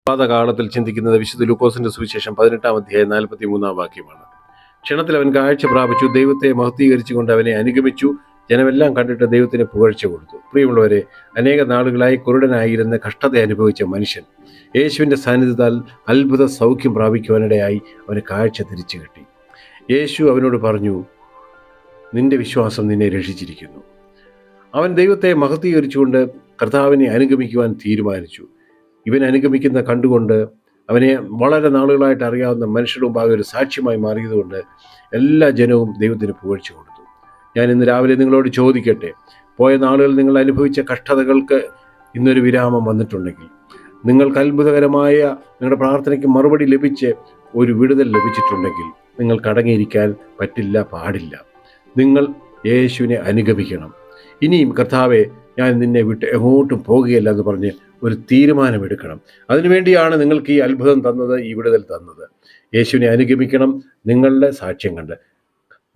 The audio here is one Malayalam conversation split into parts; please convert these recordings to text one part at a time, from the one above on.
പാതകാലത്തിൽ ചിന്തിക്കുന്നത് വിശുദ്ധ ലൂക്കോസിന്റെ സുവിശേഷം 18-ാം അധ്യായം 43-ാം വാക്യമാണ്. ക്ഷണത്തിൽ അവൻ കാഴ്ച പ്രാപിച്ചു, ദൈവത്തെ മഹത്വീകരിച്ചുകൊണ്ട് അവനെ അനുഗമിച്ചു. ജനമെല്ലാം കണ്ടിട്ട് ദൈവത്തിന് പുകഴ്ച കൊടുത്തു. പ്രിയമുള്ളവരെ, അനേക നാളുകളായി കുരുടനായിരുന്ന കഷ്ടത അനുഭവിച്ച മനുഷ്യൻ യേശുവിൻ്റെ സാന്നിധ്യത്താൽ അത്ഭുത സൗഖ്യം പ്രാപിക്കുവാനിടയായി അവന് കാഴ്ച തിരിച്ചു കിട്ടി. യേശു അവനോട് പറഞ്ഞു, നിന്റെ വിശ്വാസം നിന്നെ രക്ഷിച്ചിരിക്കുന്നു. അവൻ ദൈവത്തെ മഹത്വീകരിച്ചുകൊണ്ട് കർത്താവിനെ അനുഗമിക്കുവാൻ തീരുമാനിച്ചു. ഇവൻ അനുഗമിക്കുന്ന കണ്ടുകൊണ്ട് അവനെ വളരെ നാളുകളായിട്ട് അറിയാവുന്ന മനുഷ്യരുടെ മുമ്പാകെ ഒരു സാക്ഷ്യമായി മാറിയതുകൊണ്ട് എല്ലാ ജനവും ദൈവത്തിന് പുകഴ്ച കൊടുത്തു. ഞാൻ ഇന്ന് രാവിലെ നിങ്ങളോട് ചോദിക്കട്ടെ, പോയ നാളുകൾ നിങ്ങൾ അനുഭവിച്ച കഷ്ടതകൾക്ക് ഇന്നൊരു വിരാമം വന്നിട്ടുണ്ടെങ്കിൽ, നിങ്ങൾക്ക് അത്ഭുതകരമായ നിങ്ങളുടെ പ്രാർത്ഥനയ്ക്ക് മറുപടി ലഭിച്ച് ഒരു വിടുതൽ ലഭിച്ചിട്ടുണ്ടെങ്കിൽ, നിങ്ങൾക്ക് അടങ്ങിയിരിക്കാൻ പറ്റില്ല, പാടില്ല. നിങ്ങൾ യേശുവിനെ അനുഗമിക്കണം. ഇനിയും കർത്താവെ, ഞാൻ നിന്നെ വിട്ട് എങ്ങോട്ടും പോകുകയില്ല എന്ന് പറഞ്ഞ് ഒരു തീരുമാനമെടുക്കണം. അതിനുവേണ്ടിയാണ് നിങ്ങൾക്ക് ഈ അത്ഭുതം തന്നത്, ഈ വിടുതൽ തന്നത്. യേശുവിനെ അനുഗമിക്കണം. നിങ്ങളുടെ സാക്ഷ്യം കണ്ട്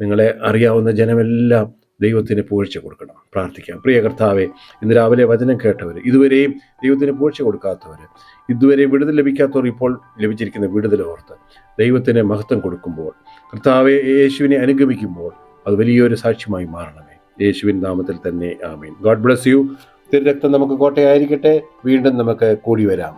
നിങ്ങളെ അറിയാവുന്ന ജനമെല്ലാം ദൈവത്തിന് പുകഴ്ച കൊടുക്കണം. പ്രാർത്ഥിക്കാം. പ്രിയ കർത്താവെ, ഇന്ന് രാവിലെ വചനം കേട്ടവർ, ഇതുവരെയും ദൈവത്തിന് പുകഴ്ച കൊടുക്കാത്തവർ, ഇതുവരെ വിടുതൽ ലഭിക്കാത്തവർ, ഇപ്പോൾ ലഭിച്ചിരിക്കുന്ന വിടുതൽ ഓർത്ത് ദൈവത്തിന് മഹത്വം കൊടുക്കുമ്പോൾ, കർത്താവെ, യേശുവിനെ അനുഗമിക്കുമ്പോൾ അത് വലിയൊരു സാക്ഷ്യമായി മാറണമേ. യേശുവിൻ നാമത്തിൽ തന്നെ ആമേൻ. God bless you. തിരുരക്തം നമുക്ക് കോട്ടയായിരിക്കട്ടെ. വീണ്ടും നമുക്ക് കൂടി വരാം.